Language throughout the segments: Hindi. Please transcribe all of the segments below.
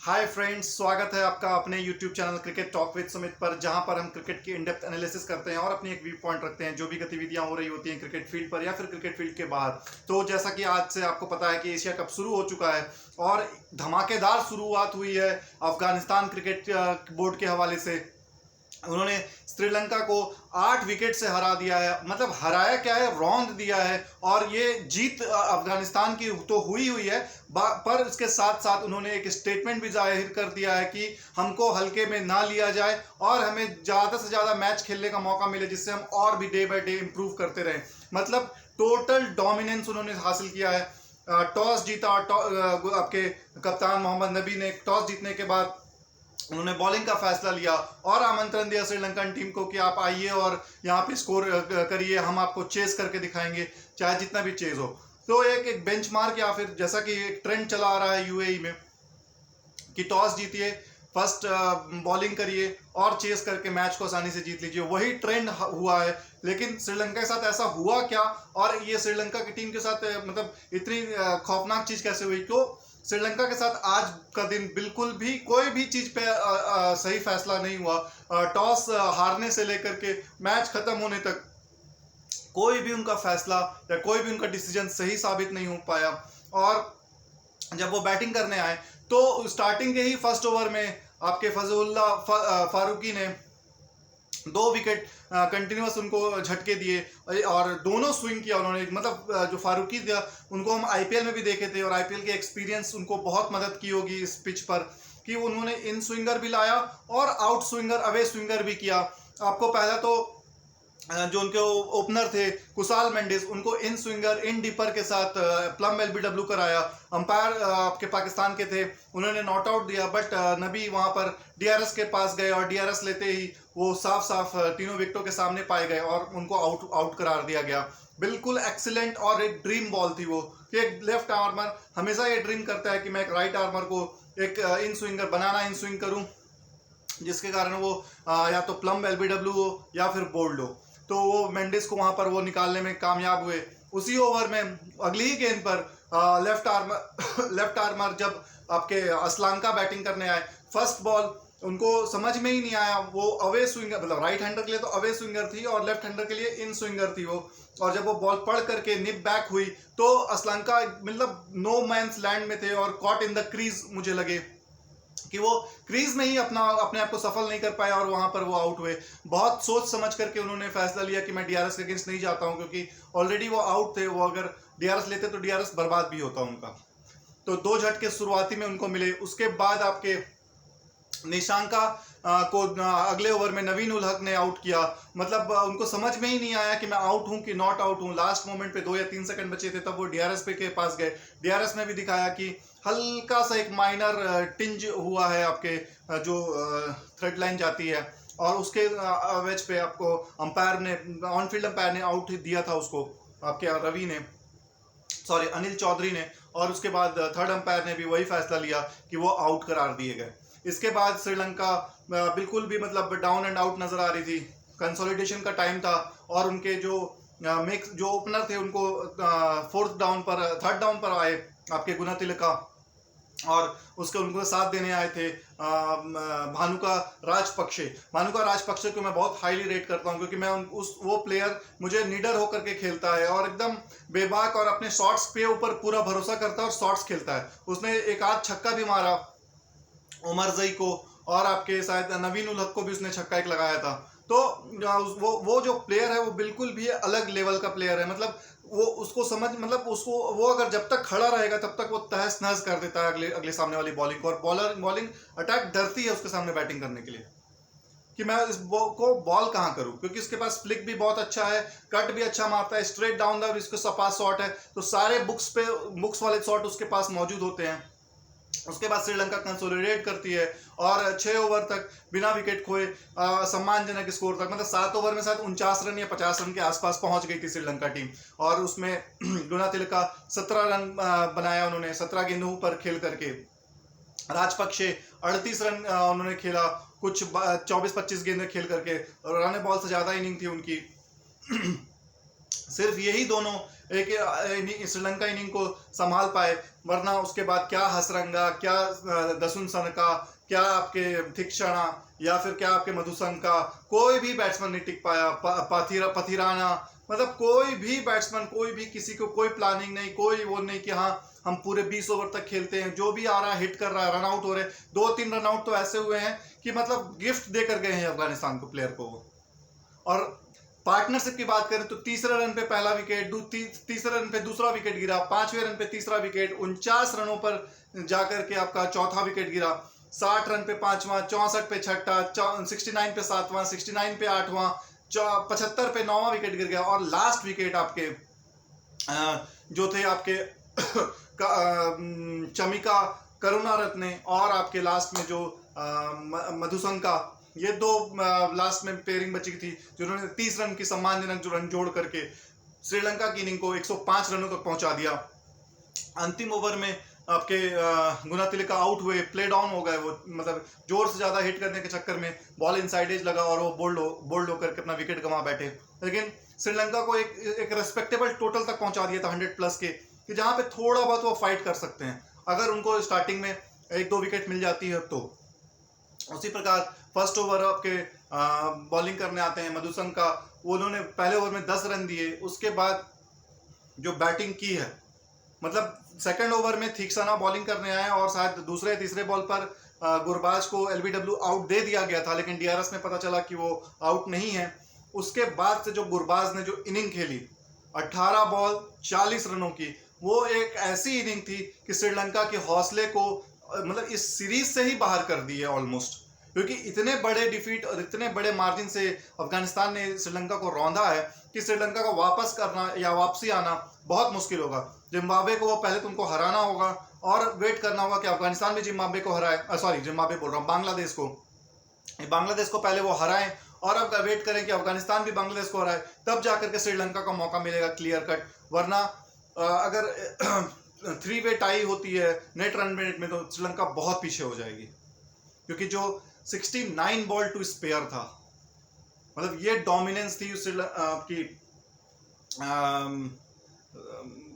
हाय फ्रेंड्स, स्वागत है आपका अपने YouTube channel cricket talk with Sumit पर, जहां पर हम क्रिकेट की इन डेप्थ एनालिसिस करते हैं और अपनी एक व्यू पॉइंट रखते हैं जो भी गतिविधियां हो रही होती हैं क्रिकेट फील्ड पर या फिर क्रिकेट फील्ड के बाहर। तो जैसा कि आज से आपको पता है कि एशिया कप शुरू हो चुका है और धमाकेदार शुरुआत हुई है अफगानिस्तान क्रिकेट बोर्ड के हवाले से। उन्होंने श्रीलंका को 8 विकेट से हरा दिया है, मतलब हराया क्या है, रौंद दिया है। और ये जीत अफगानिस्तान की तो हुई है, पर इसके साथ साथ उन्होंने एक स्टेटमेंट भी जाहिर कर दिया है कि हमको हल्के में ना लिया जाए और हमें ज़्यादा से ज़्यादा मैच खेलने का मौका मिले, जिससे हम और भी डे बाय डे इम्प्रूव करते रहें। मतलब टोटल डोमिनेंस उन्होंने हासिल किया है। टॉस जीता, आपके कप्तान मोहम्मद नबी ने टॉस जीतने के बाद उन्होंने बॉलिंग का फैसला लिया और आमंत्रण दिया श्रीलंकन टीम को कि आप आइए और यहाँ पे स्कोर करिए, हम आपको चेस करके दिखाएंगे, चाहे जितना भी चेज हो। तो एक बेंचमार्क या फिर जैसा कि एक ट्रेंड चला आ रहा है यूएई में कि टॉस जीतिए, फर्स्ट बॉलिंग करिए और चेस करके मैच को आसानी से जीत लीजिए, वही ट्रेंड हुआ है। लेकिन श्रीलंका के साथ ऐसा हुआ क्या, और ये श्रीलंका की टीम के साथ मतलब इतनी खौफनाक चीज कैसे हुई? क्यों श्रीलंका के साथ आज का दिन बिल्कुल भी कोई भी चीज पे सही फैसला नहीं हुआ। टॉस हारने से लेकर के मैच खत्म होने तक कोई भी उनका फैसला या कोई भी उनका डिसीजन सही साबित नहीं हो पाया। और जब वो बैटिंग करने आए तो स्टार्टिंग के ही फर्स्ट ओवर में आपके फजलुल्लाह फारूकी ने 2 विकेट कंटिन्यूस उनको झटके दिए और दोनों स्विंग किया उन्होंने। मतलब जो फारूकी था उनको हम आईपीएल में भी देखे थे और आईपीएल के एक्सपीरियंस उनको बहुत मदद की होगी इस पिच पर, कि उन्होंने इन स्विंगर भी लाया और आउट स्विंगर, अवे स्विंगर भी किया। आपको पहला तो जो उनके ओपनर थे कुशाल मेंडिस, उनको इन स्विंगर इन डीपर के साथ प्लम एलबीडब्ल्यू कराया। अंपायर आपके पाकिस्तान के थे, उन्होंने नॉट आउट दिया, बट नबी वहां पर डीआरएस के पास गए और डीआरएस लेते ही वो साफ साफ तीनों विकेटों के सामने पाए गए और उनको आउट करार दिया गया। बिल्कुल एक्सीलेंट और एक ड्रीम बॉल थी वो, कि एक लेफ्ट आर्मर हमेशा ये ड्रीम करता है कि मैं एक राइट आर्मर को एक इन स्विंगर बनाना, इन स्विंग करूं, जिसके कारण वो या तो प्लम एलबीडब्ल्यू हो या फिर बोल्ड हो। तो वो मेंडिस को वहां पर वो निकालने में कामयाब हुए। उसी ओवर में अगली ही गेंद पर लेफ्ट आर्मर जब आपके असलांका बैटिंग करने आए, फर्स्ट बॉल उनको समझ में ही नहीं आया। वो अवे स्विंगर, मतलब राइट हैंडर के लिए तो अवे स्विंगर थी और लेफ्ट हैंडर के लिए इन स्विंगर थी वो। और जब वो बॉल पढ़ करके निप बैक हुई तो असलांका मतलब नो मैंस लैंड में थे और कॉट इन द क्रीज, मुझे लगे कि वो क्रीज में ही अपने आप को सफल नहीं कर पाए और वहां पर वो आउट हुए। बहुत सोच समझ करके उन्होंने फैसला लिया कि मैं डीआरएस के अगेंस्ट नहीं जाता हूं, क्योंकि ऑलरेडी वो आउट थे। वो अगर डीआरएस लेते तो डीआरएस बर्बाद भी होता उनका। तो 2 झटके शुरुआती में उनको मिले। उसके बाद आपके निशांका को अगले ओवर में नवीन उल हक ने आउट किया। मतलब उनको समझ में ही नहीं आया कि मैं आउट हूं कि नॉट आउट हूं। लास्ट मोमेंट पे 2 या 3 सेकंड बचे थे, तब वो डीआरएस पे के पास गए। डीआरएस ने भी दिखाया कि हल्का सा एक माइनर टिंज हुआ है, आपके जो थ्रेड लाइन जाती है, और उसके वेज पे आपको अंपायर ने, ऑन फील्ड अंपायर ने आउट दिया था उसको, आपके रवि ने, सॉरी अनिल चौधरी ने। और उसके बाद थर्ड अंपायर ने भी वही फैसला लिया कि वो आउट करार दिए गए। इसके बाद श्रीलंका बिल्कुल भी मतलब डाउन एंड आउट नजर आ रही थी। कंसोलिडेशन का टाइम था और उनके जो जो ओपनर थे उनको थर्ड डाउन पर आए आपके गुणतिलका, और उसके उनको साथ देने आए थे भानुका राजपक्षे को मैं बहुत हाईली रेट करता हूं, क्योंकि मैं वो प्लेयर मुझे निडर होकर के खेलता है और एकदम बेबाक और अपने शॉट्स पे ऊपर पूरा भरोसा करता है और शॉट्स खेलता है। उसने एक आध छक्का भी मारा उमर जई को, और आपके शायद नवीन उल हक को भी उसने छक्का एक लगाया था। तो वो जो प्लेयर है वो बिल्कुल भी अलग लेवल का प्लेयर है। मतलब वो उसको समझ, मतलब उसको वो अगर जब तक खड़ा रहेगा तब तक वो तहस नहस कर देता है अगले सामने वाली बॉलिंग को, और बॉलिंग अटैक डरती है उसके सामने बैटिंग करने के लिए कि मैं इस को बॉल कहाँ करूं, क्योंकि इसके पास फ्लिक भी बहुत अच्छा है, कट भी अच्छा मारता है, स्ट्रेट डाउन द इसके पास शॉट है। तो सारे बुक्स वाले शॉट उसके पास मौजूद होते हैं। उसके बाद श्रीलंका कंसोलिडेट करती है और 6 ओवर तक बिना विकेट खोए सम्मानजनक स्कोर तक, मतलब 7 ओवर में शायद 49 रन या 50 रन के आसपास पहुंच गई थी श्रीलंका टीम। और उसमें गुणतिलका 17 रन बनाया उन्होंने 17 गेंदों पर खेल करके। राजपक्षे 38 रन उन्होंने खेला कुछ 24-25 गेंदें खेल करके, रन बॉल से ज्यादा इनिंग थी उनकी। सिर्फ यही दोनों एक श्रीलंका इनिंग को संभाल पाए। वरना उसके बाद क्या हसरंगा, क्या दसुन सनका, क्या आपके थिक्षणा या फिर क्या आपके मधुसंका, कोई भी बैट्समैन नहीं टिक पाया। पथिराना, मतलब कोई भी बैट्समैन, कोई भी, किसी को कोई प्लानिंग नहीं, कोई वो नहीं कि हाँ हम पूरे 20 ओवर तक खेलते हैं, जो भी आ रहा है हिट कर रहा है, रन आउट हो रहे। 2-3 रन आउट तो ऐसे हुए हैं कि मतलब गिफ्ट देकर गए हैं अफगानिस्तान को, प्लेयर को। और पार्टनरशिप की बात करें तो तीसरे रन पे पहला विकेट, तीसरे रन पे दूसरा विकेट गिरा, 5वें रन पे तीसरा विकेट, 49 रनों पर जाकर के आपका चौथा विकेट गिरा, 60 रन पे पांचवा, 64 पे छठा, 69 पे सातवां, 69 पे आठवां, 75 पे नौवां विकेट गिर गया। और लास्ट विकेट आपके जो थे आपके चमिका करुणारत्ने और आपके लास्ट में जो मधुसंका, ये दो लास्ट में पेयरिंग बची थी, जिन्होंने 30 रन की सम्मानजनक जो रन जोड़ करके श्रीलंका की इनिंग को 105 रनों तक पहुंचा दिया। अंतिम ओवर में आपके गुनातिलका आउट हुए, प्ले डाउन हो गए वो, मतलब जोर से ज्यादा हिट करने के चक्कर में बॉल इनसाइड एज लगा और वो बोल्ड होकर के अपना विकेट गंवा बैठे। लेकिन श्रीलंका को एक रेस्पेक्टेबल टोटल तक पहुंचा दिया था 100 प्लस के, कि जहां पे थोड़ा बहुत वो फाइट कर सकते हैं अगर उनको स्टार्टिंग में 1-2 विकेट मिल जाती है तो। उसी प्रकार फर्स्ट ओवर आपके बॉलिंग करने आते हैं मधुसंका, उन्होंने पहले ओवर में 10 रन दिए। उसके बाद जो बैटिंग की है, मतलब सेकंड ओवर में थिक्सना बॉलिंग करने आए और शायद दूसरे तीसरे बॉल पर गुरबाज को एलबीडब्ल्यू आउट दे दिया गया था, लेकिन डीआरएस में पता चला कि वो आउट नहीं है। उसके बाद से जो गुरबाज ने जो इनिंग खेली 18 बॉल 40 रनों की, वो एक ऐसी इनिंग थी कि श्रीलंका के हौसले को मतलब इस सीरीज से ही बाहर कर दी है ऑलमोस्ट, क्योंकि इतने बड़े डिफीट और इतने बड़े मार्जिन से अफगानिस्तान ने श्रीलंका को रौंदा है कि श्रीलंका को वापस करना या वापसी आना बहुत मुश्किल होगा। जिम्बाब्वे को वो पहले तुमको हराना होगा और वेट करना होगा कि अफगानिस्तान भी जिम्बाब्वे को हराए, सॉरी जिम्बाब्वे बोल रहा हूँ, बांग्लादेश को पहले वो हराएं और अब वेट करें कि अफगानिस्तान भी बांग्लादेश को हराए, तब जाकर के श्रीलंका का मौका मिलेगा क्लियर कट। वरना अगर 3 वे टाई होती है नेट रन रेट में तो श्रीलंका बहुत पीछे हो जाएगी, क्योंकि जो 69 बॉल टू स्पेयर था, मतलब ये डोमिनेंस थी की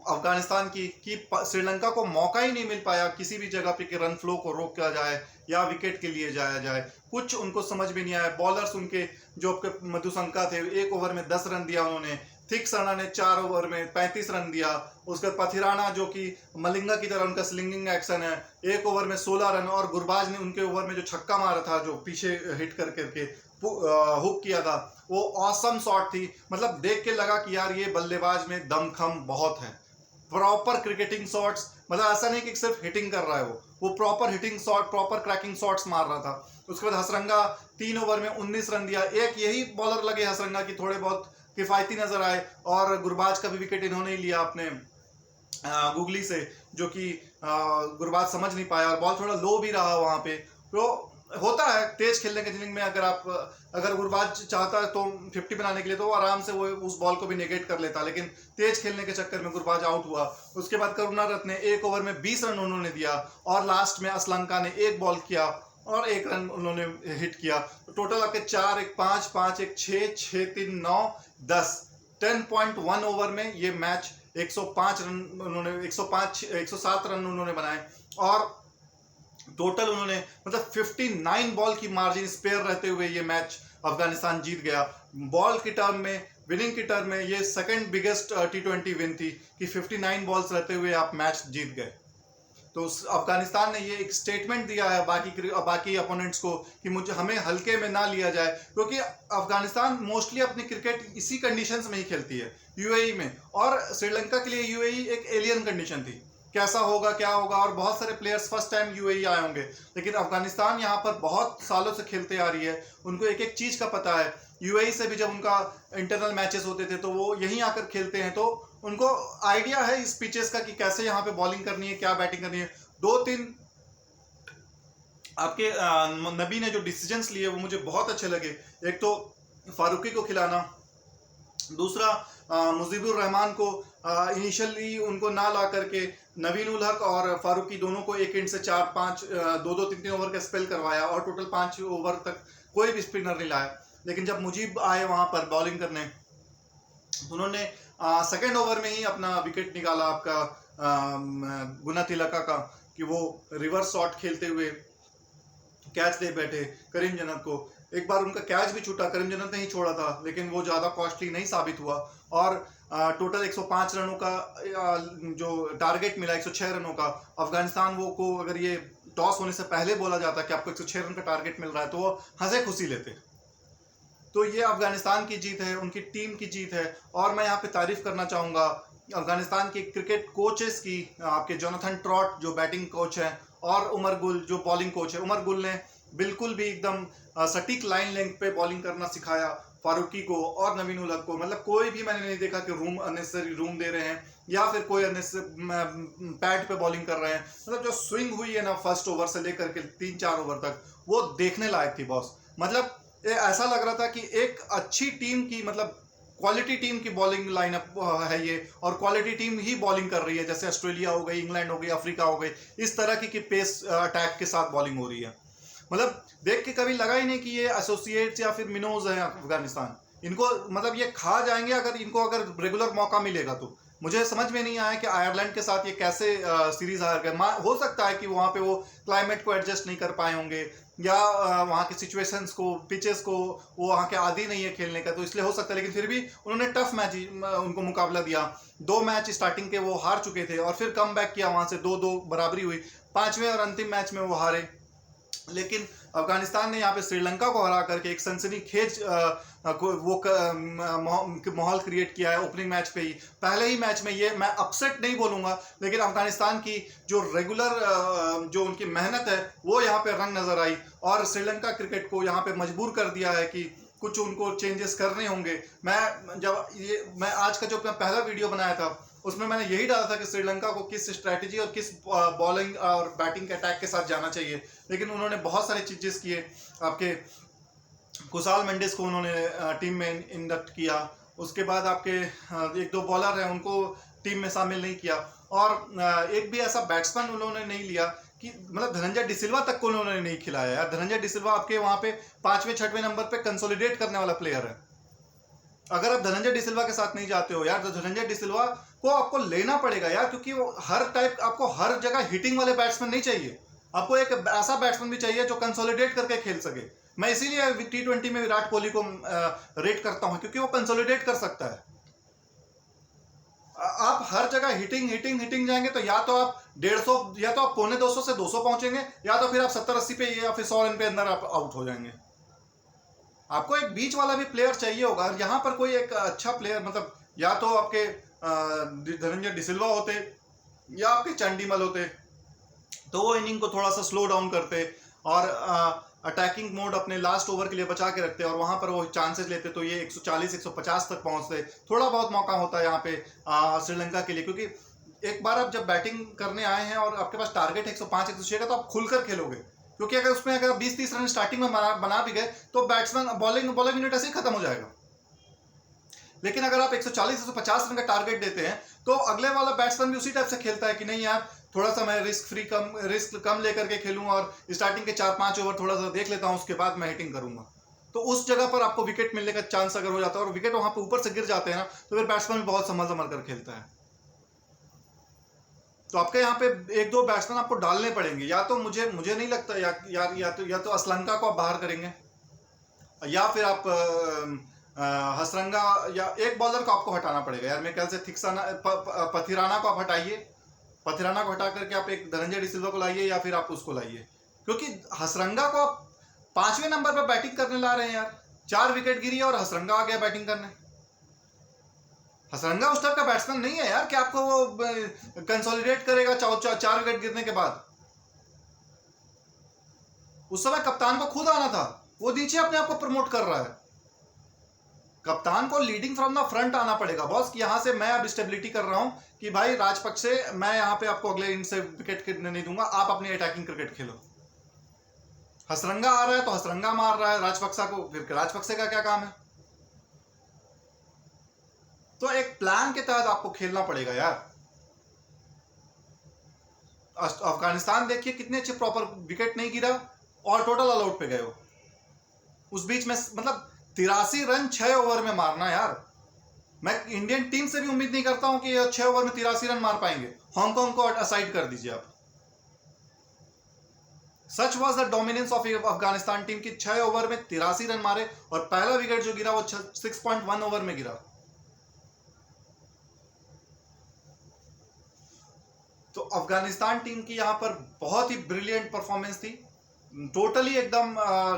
अफगानिस्तान की कि श्रीलंका को मौका ही नहीं मिल पाया किसी भी जगह पे कि रन फ्लो को रोका जाए या विकेट के लिए जाया जाए। कुछ उनको समझ भी नहीं आया। बॉलर्स उनके जो मधुसंका थे 1 ओवर में 10 रन दिया उन्होंने, थिक्सना ने 4 ओवर में 35 रन दिया। उसके पथिराना जो कि मलिंगा की तरह उनका स्लिंगिंग एक्शन है, 1 ओवर में 16 रन, और गुरबाज ने उनके ओवर में जो छक्का मारा था जो पीछे हिट कर करके हुक किया था, वो ऑसम शॉट थी। मतलब देख के लगा कि यार ये बल्लेबाज में दमखम बहुत है, प्रॉपर क्रिकेटिंग शॉट्स, मतलब ऐसा नहीं कि सिर्फ हिटिंग कर रहा है, वो proper hitting shot, proper cracking shots मार रहा था। उसके बाद हसरंगा 3 ओवर में 19 रन दिया। एक यही बॉलर लगे हसरंगा की थोड़े बहुत किफायती नजर आए, और गुरबाज का भी विकेट इन्होंने ही लिया अपने गुगली से, जो कि गुरबाज समझ नहीं पाया और बॉल थोड़ा लो भी रहा वहां पे। तो होता है तेज खेलने के जिनिंग में, अगर गुरबाज चाहता है तो 50 बनाने के लिए तो वो आराम से वो उस बॉल को भी नेगेट कर लेता, लेकिन तेज खेलने के चक्कर में गुरबाज आउट हुआ। उसके बाद करुणारत्ने ने 1 ओवर में 20 रन उन्होंने दिया, और लास्ट में असलंका ने 1 बॉल किया और 1 रन उन्होंने हिट किया। तो टोटल आपके 4, 1, 5, 5, 1, 6, 6, 3, 9, 10, 10.1 ओवर में ये मैच 105 रन उन्होंने 107 रन उन्होंने बनाए, और टोटल उन्होंने मतलब 59 बॉल की मार्जिन स्पेयर रहते हुए ये मैच अफगानिस्तान जीत गया। बॉल की टर्म में, विनिंग की टर्म में ये सेकंड बिगेस्ट T20 विन थी कि 59 बॉल्स रहते हुए आप मैच जीत गए। तो अफगानिस्तान ने ये एक स्टेटमेंट दिया है बाकी अपोनेंट्स को कि हमें हल्के में ना लिया जाए, क्योंकि अफगानिस्तान मोस्टली अपनी क्रिकेट इसी कंडीशंस में ही खेलती है, यूएई में, और श्रीलंका के लिए यूएई एक एलियन कंडीशन थी, कैसा होगा क्या होगा, और बहुत सारे प्लेयर्स फर्स्ट टाइम यूएई आए होंगे। लेकिन अफगानिस्तान यहाँ पर बहुत सालों से खेलते आ रही है, उनको एक एक चीज का पता है। यूएई से भी जब उनका इंटरनल मैचेस होते थे तो वो यहीं आकर खेलते हैं, तो उनको आइडिया है इस पिचेस का कि कैसे यहाँ पे बॉलिंग करनी है, क्या बैटिंग करनी है। 2-3 आपके नबी ने जो डिसीजंस लिए वो मुझे बहुत अच्छे लगे। एक तो फारूकी को खिलाना, दूसरा मुजीबुर रहमान को इनिशियली उनको ना ला करके नवीन उल हक और फारूकी दोनों को एक एंड से 4-5 2-2 3-3 ओवर का स्पेल करवाया, और टोटल 5 ओवर तक कोई भी स्पिनर नहीं लाया। लेकिन जब मुजीब आए वहां पर बॉलिंग करने, उन्होंने सेकेंड ओवर में ही अपना विकेट निकाला आपका गुनातिलका का कि वो रिवर्स शॉट खेलते हुए कैच दे बैठे करीम जन्नत को। एक बार उनका कैच भी छूटा, करीम जन्नत ने ही छोड़ा था, लेकिन वो ज़्यादा कॉस्टली नहीं साबित हुआ। और टोटल 105 रनों का जो टारगेट मिला, 106 रनों का, अफगानिस्तान वो को अगर ये टॉस होने से पहले बोला जाता कि आपको 106 रन का टारगेट मिल रहा है तो वो हंसे खुशी लेते। तो ये अफगानिस्तान की जीत है, उनकी टीम की जीत है। और मैं यहाँ पे तारीफ करना चाहूँगा अफगानिस्तान के क्रिकेट कोचेस की, आपके जोनाथन ट्रॉट जो बैटिंग कोच हैं और उमर गुल जो बॉलिंग कोच है। उमर गुल ने बिल्कुल भी एकदम सटीक लाइन लेंथ पे बॉलिंग करना सिखाया फारूकी को और नवीन उल हक को। मतलब कोई भी मैंने नहीं देखा कि अननेसेसरी रूम दे रहे हैं या फिर कोई पैड पे बॉलिंग कर रहे हैं। मतलब जो स्विंग हुई है ना फर्स्ट ओवर से लेकर के 3-4 ओवर तक, वो देखने लायक थी बॉस। मतलब ऐसा लग रहा था कि एक अच्छी टीम की, मतलब क्वालिटी टीम की बॉलिंग लाइनअप है ये, और क्वालिटी टीम ही बॉलिंग कर रही है। जैसे ऑस्ट्रेलिया हो गई, इंग्लैंड हो गई, अफ्रीका हो गई, इस तरह की पेस अटैक के साथ बॉलिंग हो रही है। मतलब देख के कभी लगा ही नहीं कि ये एसोसिएट्स या फिर मिनोज है अफगानिस्तान। इनको मतलब ये खा जाएंगे अगर रेगुलर मौका मिलेगा तो। मुझे समझ में नहीं आया कि आयरलैंड के साथ ये कैसे सीरीज हार गए। हो सकता है कि वहाँ पे वो क्लाइमेट को एडजस्ट नहीं कर पाए होंगे, या वहाँ के सिचुएशंस को, पिचेस को वो वहाँ के आदी नहीं है खेलने का, तो इसलिए हो सकता है। लेकिन फिर भी उन्होंने टफ मैच उनको मुकाबला दिया। 2 मैच स्टार्टिंग के वो हार चुके थे और फिर कम बैक किया, वहाँ से 2-2 बराबरी हुई। 5वें और अंतिम मैच में वो हारे। लेकिन अफगानिस्तान ने यहाँ पे श्रीलंका को हरा करके एक सनसनीखेज माहौल क्रिएट किया है ओपनिंग मैच पे ही, पहले ही मैच में। ये मैं अपसेट नहीं बोलूंगा, लेकिन अफगानिस्तान की जो रेगुलर जो उनकी मेहनत है वो यहाँ पे रंग नजर आई, और श्रीलंका क्रिकेट को यहाँ पे मजबूर कर दिया है कि कुछ उनको चेंजेस करने होंगे। मैं आज का जो पहला वीडियो बनाया था उसमें मैंने यही डाला था कि श्रीलंका को किस स्ट्रैटेजी और किस बॉलिंग और बैटिंग के अटैक के साथ जाना चाहिए। लेकिन उन्होंने बहुत सारे चीजेस किए। आपके कुशाल मेंडिस को उन्होंने टीम में इंडक्ट किया, उसके बाद आपके 1-2 बॉलर हैं उनको टीम में शामिल नहीं किया, और एक भी ऐसा बैट्समैन उन्होंने नहीं लिया कि मतलब धनंजय डिसिल्वा तक को उन्होंने नहीं खिलाया यार। धनंजय डिसिल्वा आपके वहां पे 5वें-6वें नंबर पे कंसोलिडेट करने वाला प्लेयर है। अगर आप धनंजय डिसिल्वा के साथ नहीं जाते हो यार, तो धनंजय डिसिल्वा को आपको लेना पड़ेगा यार, क्योंकि वो आपको हर जगह हिटिंग वाले बैट्समैन नहीं चाहिए। आपको एक ऐसा बैट्समैन भी चाहिए जो कंसोलिडेट करके खेल सके। मैं इसीलिए T20 में विराट कोहली को रेट करता हूं, क्योंकि वो कंसोलिडेट कर सकता है। आप हर जगह हिटिंग जाएंगे तो या तो आप 150, या तो आप 250 से 200 पहुंचेंगे, या तो फिर आप 70-80 पे या फिर 100 रन पे अंदर आप आउट हो जाएंगे। आपको एक बीच वाला भी प्लेयर चाहिए होगा। यहाँ पर कोई एक अच्छा प्लेयर, मतलब या तो आपके धनंजय डिसिल्वा होते या आपके चंडीमल होते, तो वो इनिंग को थोड़ा सा स्लो डाउन करते और अटैकिंग मोड अपने लास्ट ओवर के लिए बचा के रखते, और वहां पर वो चांसेस लेते तो ये 140-150 तक पहुंचते। थोड़ा बहुत मौका होता है यहाँ पे श्रीलंका के लिए, क्योंकि एक बार आप जब बैटिंग करने आए हैं और आपके पास टारगेट 105-106 का, तो आप खुलकर खेलोगे। क्योंकि अगर 20-30 रन स्टार्टिंग में बना भी गए तो बैट्समैन बॉलिंग यूनिट ऐसे ही खत्म हो जाएगा। लेकिन अगर आप 140-150 रन का टारगेट देते हैं तो अगले वाला बैट्समैन भी उसी टाइप से खेलता है कि नहीं यार, थोड़ा सा मैं रिस्क कम लेकर के खेलूं और स्टार्टिंग के 4-5 ओवर थोड़ा सा देख लेता हूं, उसके बाद मैं हिटिंग करूंगा। तो उस जगह पर आपको विकेट मिलने का चांस अगर हो जाता है और विकेट वहां पर ऊपर से गिर जाते हैं ना, तो फिर बैट्समैन भी बहुत संभल कर खेलता है। तो आपके यहाँ पे 1-2 बैट्समैन आपको डालने पड़ेंगे। या तो मुझे नहीं लगता या तो असलंका को आप बाहर करेंगे, या फिर आप हसरंगा, या एक बॉलर को आपको हटाना पड़ेगा यार। मेरे ख्याल से पथिराना को आप हटाइए, पथिराना को हटा करके आप एक धनंजय डिसिल्वा को लाइए, या फिर आप उसको लाइए, क्योंकि हसरंगा को आप 5वें नंबर पर बैटिंग करने ला रहे हैं यार। 4 विकेट गिरी और हसरंगा आ गया बैटिंग करने। हसरंगा उस टाइप का बैट्समैन नहीं है यार कि आपको वो कंसोलिडेट करेगा 4 विकेट गिरने के बाद। उस समय कप्तान को खुद आना था, वो नीचे अपने आप को प्रमोट कर रहा है। कप्तान को लीडिंग फ्रॉम द फ्रंट आना पड़ेगा बॉस, कि यहां से मैं अब स्टेबिलिटी कर रहा हूं कि भाई राजपक्षे, मैं यहां पे आपको अगले इनिंग से विकेट गिरने नहीं दूंगा, आप अपनी अटैकिंग क्रिकेट खेलो। हसरंगा आ रहा है तो हसरंगा मार रहा है राजपक्सा को, फिर राजपक्षे का क्या काम है? तो एक प्लान के तहत आपको खेलना पड़ेगा यार। अफगानिस्तान देखिए कितने अच्छे प्रॉपर विकेट नहीं गिरा और टोटल ऑल आउट पे गए हो। उस बीच में मतलब 83 रन 6 ओवर में मारना यार, मैं इंडियन टीम से भी उम्मीद नहीं करता हूं कि 6 ओवर में 83 रन मार पाएंगे। हांगकांग को असाइड कर दीजिए आप। सच was the dominance of Afghanistan team की 6 ओवर में 83 रन मारे और पहला विकेट जो गिरा वो 6.1 ओवर में गिरा। तो अफगानिस्तान टीम की यहां पर बहुत ही ब्रिलियंट परफॉर्मेंस थी। टोटली एकदम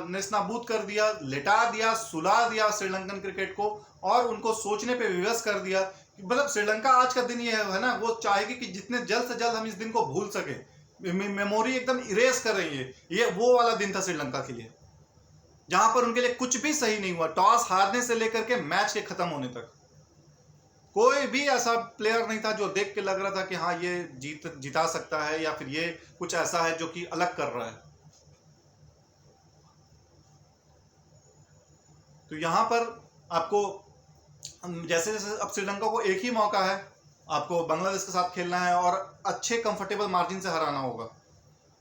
नेस्तनाबूद कर दिया, लिटा दिया, सुला दिया श्रीलंकन क्रिकेट को और उनको सोचने पे विवश कर दिया। मतलब श्रीलंका आज का दिन ये है ना, वो चाहेगी कि जितने जल्द से जल्द हम इस दिन को भूल सके। मेमोरी एकदम इरेज कर रही है। ये वो वाला दिन था श्रीलंका के लिए, जहां पर उनके लिए कुछ भी सही नहीं हुआ। टॉस हारने से लेकर के मैच के खत्म होने तक कोई भी ऐसा प्लेयर नहीं था जो देख के लग रहा था कि हाँ ये जिता सकता है या फिर ये कुछ ऐसा है जो कि अलग कर रहा है। तो यहां पर आपको जैसे जैसे अब श्रीलंका को एक ही मौका है, आपको बांग्लादेश के साथ खेलना है और अच्छे कंफर्टेबल मार्जिन से हराना होगा।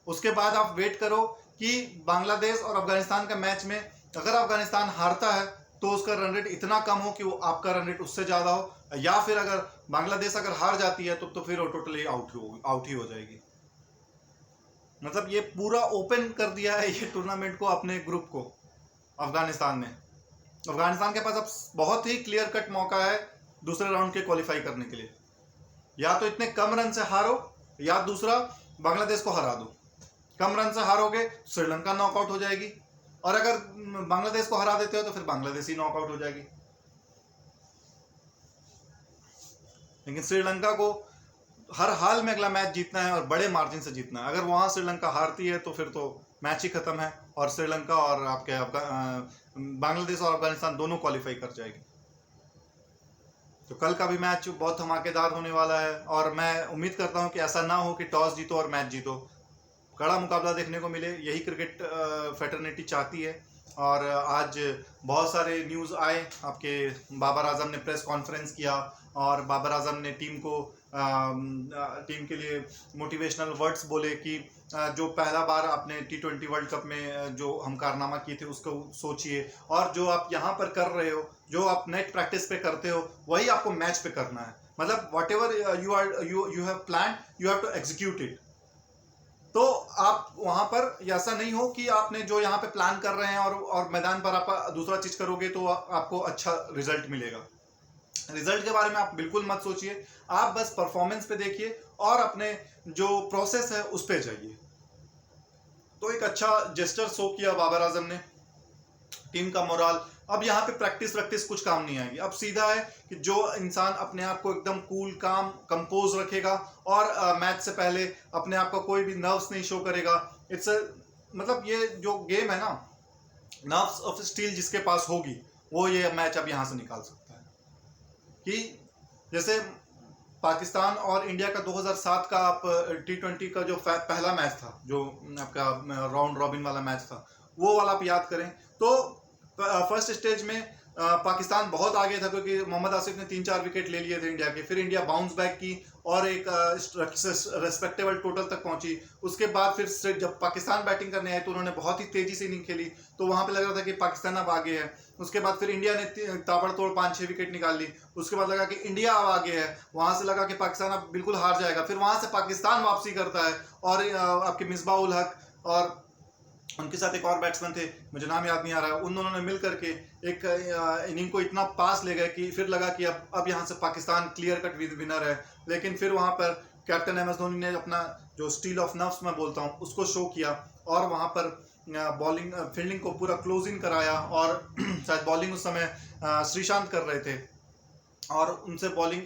उसके बाद आप वेट करो कि बांग्लादेश और अफगानिस्तान का मैच में अगर अफगानिस्तान हारता है तो उसका रन रेट इतना कम हो कि वो आपका रन रेट उससे ज़्यादा हो, या फिर अगर बांग्लादेश अगर हार जाती है तो फिर वो टोटली आउट ही हो जाएगी। मतलब ये पूरा ओपन कर दिया है ये टूर्नामेंट को अपने ग्रुप को अफगानिस्तान ने। अफगानिस्तान के पास अब बहुत ही क्लियर कट मौका है दूसरे राउंड के क्वालिफाई करने के लिए। या तो इतने कम रन से हारो या दूसरा बांग्लादेश को हरा दो। कम रन से हारोगे श्रीलंका नॉकआउट हो जाएगी और अगर बांग्लादेश को हरा देते हो तो फिर बांग्लादेश ही नॉकआउट हो जाएगी। लेकिन श्रीलंका को हर हाल में अगला मैच जीतना है और बड़े मार्जिन से जीतना है। अगर वहां श्रीलंका हारती है तो फिर तो मैच ही खत्म है और श्रीलंका और आपके बांग्लादेश और अफगानिस्तान दोनों क्वालिफाई कर जाएगी। तो कल का भी मैच बहुत धमाकेदार होने वाला है और मैं उम्मीद करता हूं कि ऐसा ना हो कि टॉस जीतो और मैच जीतो, कड़ा मुकाबला देखने को मिले। यही क्रिकेट फेटर्निटी चाहती है। और आज बहुत सारे न्यूज़ आए, आपके बाबर आजम ने प्रेस कॉन्फ्रेंस किया और बाबर आजम ने टीम के लिए मोटिवेशनल वर्ड्स बोले कि जो पहला बार आपने T20 वर्ल्ड कप में जो हम कारनामा किए थे उसको सोचिए और जो आप यहाँ पर कर रहे हो, जो आप नेट प्रैक्टिस पे करते हो वही आपको मैच पे करना है। मतलब whatever you have plan you have to execute it. तो आप वहां पर ऐसा नहीं हो कि आपने जो यहाँ पे प्लान कर रहे हैं और मैदान पर आप दूसरा चीज करोगे तो आपको अच्छा रिजल्ट मिलेगा। रिजल्ट के बारे में आप बिल्कुल मत सोचिए, आप बस परफॉर्मेंस पे देखिए और अपने जो प्रोसेस है उस पे जाइए। तो एक अच्छा जेस्टर शो किया बाबर आजम ने, टीम का मोराल। अब यहाँ पे प्रैक्टिस कुछ काम नहीं आएगी। अब सीधा है कि जो इंसान अपने आप को एकदम कूल काम कंपोज रखेगा और मैच से पहले अपने आप का कोई भी नर्व्स नहीं शो करेगा। मतलब ये जो गेम है ना, नर्व्स ऑफ स्टील जिसके पास होगी वो ये मैच अब यहाँ से निकाल सकता है। कि जैसे पाकिस्तान और इंडिया का 2007 का आप T20 का जो पहला मैच था, जो आपका राउंड रॉबिन वाला मैच था, वो वाला आप याद करें तो फर्स्ट स्टेज में पाकिस्तान बहुत आगे था क्योंकि मोहम्मद आसिफ ने 3-4 विकेट ले लिए थे इंडिया के। फिर इंडिया बाउंस बैक की और एक रेस्पेक्टेबल टोटल तक पहुंची। उसके बाद फिर जब पाकिस्तान बैटिंग करने आए तो उन्होंने बहुत ही तेजी से इनिंग खेली, तो वहां पे लग रहा था कि पाकिस्तान अब आगे है। उसके बाद फिर इंडिया ने ताबड़तोड़ 5-6 विकेट निकाल ली। उसके बाद लगा कि इंडिया अब आगे है, वहां से लगा कि पाकिस्तान अब बिल्कुल हार जाएगा। फिर वहां से पाकिस्तान वापसी करता है और आपके मिसबाह उल हक और उनके साथ एक और बैट्समैन थे, मुझे नाम याद नहीं आ रहा है, उन दोनों ने मिल करके एक इनिंग को इतना पास ले गए कि फिर लगा कि अब यहाँ से पाकिस्तान क्लियर कट विनर है। लेकिन फिर वहाँ पर कैप्टन एम एस धोनी ने अपना जो स्टील ऑफ नर्व्स मैं बोलता हूँ उसको शो किया और वहाँ पर बॉलिंग फील्डिंग को पूरा क्लोज इन कराया। और शायद बॉलिंग उस समय श्रीशांत कर रहे थे और उनसे बॉलिंग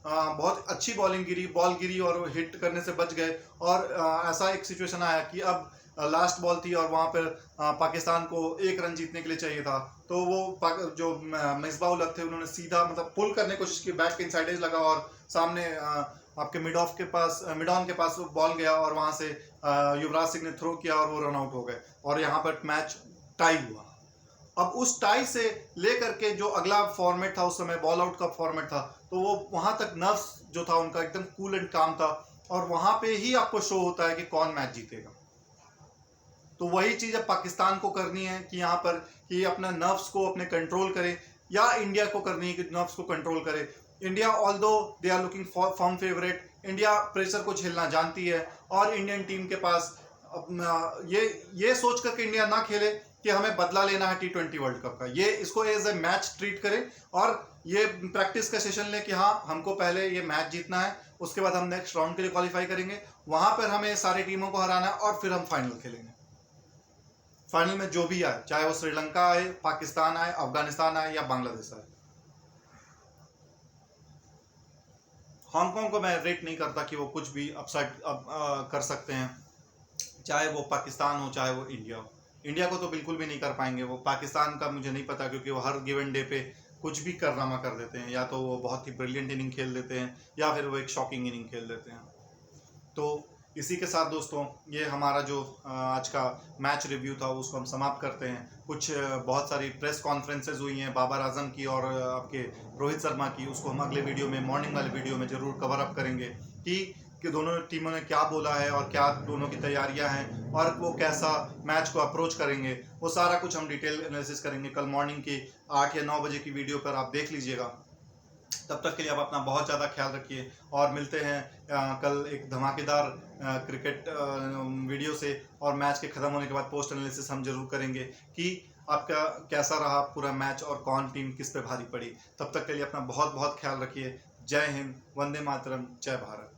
बहुत अच्छी बॉल गिरी और हिट करने से बच गए। और ऐसा एक सिचुएशन आया कि अब लास्ट बॉल थी और वहाँ पर पाकिस्तान को 1 रन जीतने के लिए चाहिए था। तो वो जो मिसबाह उल हक थे उन्होंने सीधा मतलब पुल करने की कोशिश की, बैट के इनसाइड एज लगा और सामने आपके मिड ऑन के पास बॉल गया और वहाँ से युवराज सिंह ने थ्रो किया और वो रन आउट हो गए और यहाँ पर मैच टाई हुआ। अब उस टाई से लेकर के जो अगला फॉर्मेट था उस समय बॉल आउट का फॉर्मेट था, तो वो वहां तक नर्व्स जो था उनका एकदम कूल एंड काम था और वहां पे ही आपको शो होता है कि कौन मैच जीतेगा। तो वही चीज अब पाकिस्तान को करनी है कि यहाँ पर कि अपना नर्व्स को अपने कंट्रोल करे। या इंडिया को करनी है कि नर्व्स को कंट्रोल करे। India although they are looking for form favourite, India pressure को झेलना जानती है और इंडियन टीम के पास ये सोच करके इंडिया ना खेले कि हमें बदला लेना है T20 वर्ल्ड कप का। ये इसको एज ए मैच ट्रीट करें और ये प्रैक्टिस का सेशन लें कि हाँ हमको पहले ये मैच जीतना है, उसके बाद हम नेक्स्ट राउंड के लिए क्वालिफाई करेंगे, वहां पर हमें सारी टीमों को हराना है और फिर हम फाइनल खेलेंगे। फाइनल में जो भी आए, चाहे वो श्रीलंका आए, पाकिस्तान आए, अफगानिस्तान आए या बांग्लादेश आए। हांगकांग को मैं रेट नहीं करता कि वो कुछ भी अपसाइड कर सकते हैं, चाहे वो पाकिस्तान हो चाहे वो इंडिया हो। इंडिया को तो बिल्कुल भी नहीं कर पाएंगे वो। पाकिस्तान का मुझे नहीं पता, क्योंकि वो हर गिवन डे पे कुछ भी कारनामा कर देते हैं, या तो वो बहुत ही ब्रिलियंट इनिंग खेल देते हैं या फिर वो एक शॉकिंग इनिंग खेल देते हैं। तो इसी के साथ दोस्तों ये हमारा जो आज का मैच रिव्यू था उसको हम समाप्त करते हैं। कुछ बहुत सारी प्रेस कॉन्फ्रेंसेज हुई हैं बाबर आजम की और आपके रोहित शर्मा की, उसको हम अगले वीडियो में, मॉर्निंग वाले वीडियो में ज़रूर कवर अप करेंगे कि दोनों टीमों ने क्या बोला है और क्या दोनों की तैयारियां हैं और वो कैसा मैच को अप्रोच करेंगे। वो सारा कुछ हम डिटेल एनालिसिस करेंगे कल मॉर्निंग की 8 या 9 बजे की वीडियो पर, आप देख लीजिएगा। तब तक के लिए आप अपना बहुत ज़्यादा ख्याल रखिए और मिलते हैं कल एक धमाकेदार क्रिकेट वीडियो से। और मैच के ख़त्म होने के बाद पोस्ट एनालिसिस हम जरूर करेंगे कि आपका कैसा रहा पूरा मैच और कौन टीम किस पे भारी पड़ी। तब तक के लिए अपना बहुत बहुत ख्याल रखिए। जय हिंद, वंदे मातरम, जय भारत।